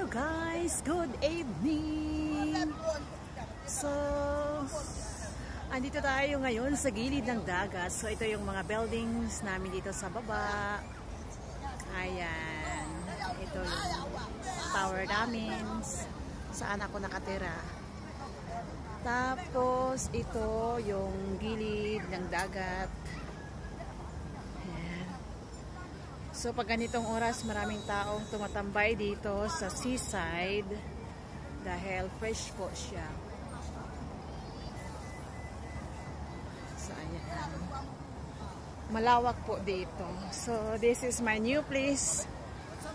guys, good evening. So, andito tayo ngayon sa gilid ng dagat. So, ito yung mga buildings namin dito sa baba. Ayan. Ito yung tower namin. Saan ako nakatira. Tapos, ito yung gilid ng dagat. So pag ganitong oras, maraming taong tumatambay dito sa seaside dahil fresh po siya. So ayan. Malawak po dito. So this is my new place.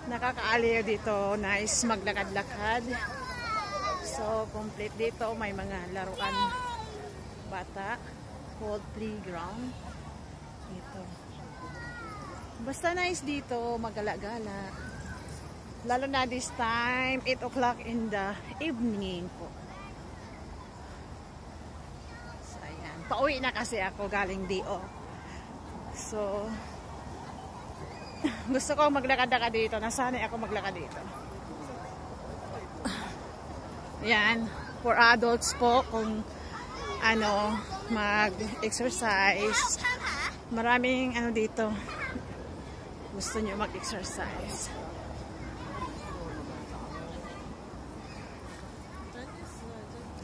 Nakakaaliw dito. Nice maglakad-lakad. So complete dito. May mga laruan bata. Called playground. Ito. Basta nice dito, magala-gala. Lalo na this time, 8 o'clock in the evening po. So, ayan. Pauwi na kasi ako galing DO. So, gusto ko maglakad-lakad dito. Nasanay ako maglakad dito. Ayan. For adults po, kung ano, mag-exercise. Maraming ano dito. Gusto nyo mag-exercise.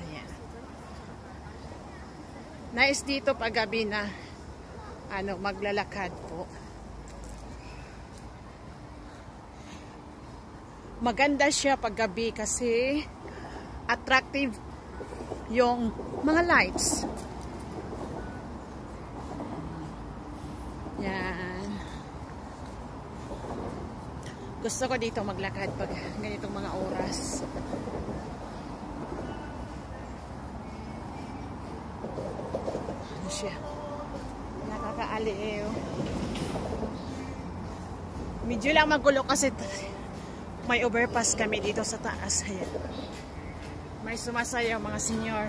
Ayan. Nice dito pag gabi na ano, maglalakad po. Maganda siya pag gabi kasi attractive yung mga lights. Yan. Gusto ko dito maglakad pag ganitong mga oras. Ano siya? Nakakaaliw. Medyo lang magulo kasi may overpass kami dito sa taas. Ayan. May sumasayaw mga senior.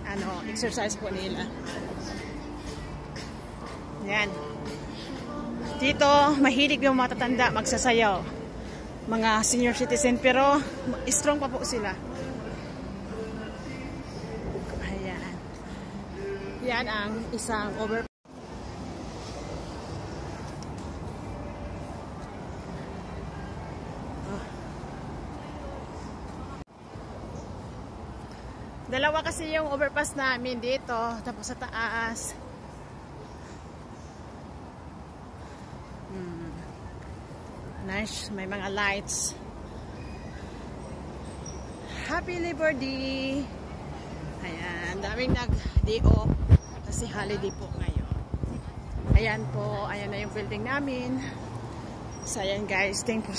Ano, exercise po nila. Yan. Dito, mahilig yung matatanda magsasayaw. Mga senior citizen, pero strong pa po sila. Ayan. Yan ang isang overpass. Dalawa kasi yung overpass namin dito, tapos sa taas. Nice, may mga lights. Happy Labor Day! Ayan, daming nag-day-off kasi holiday po ngayon. Ayan po, ayan na yung building namin. So ayan guys, thank you.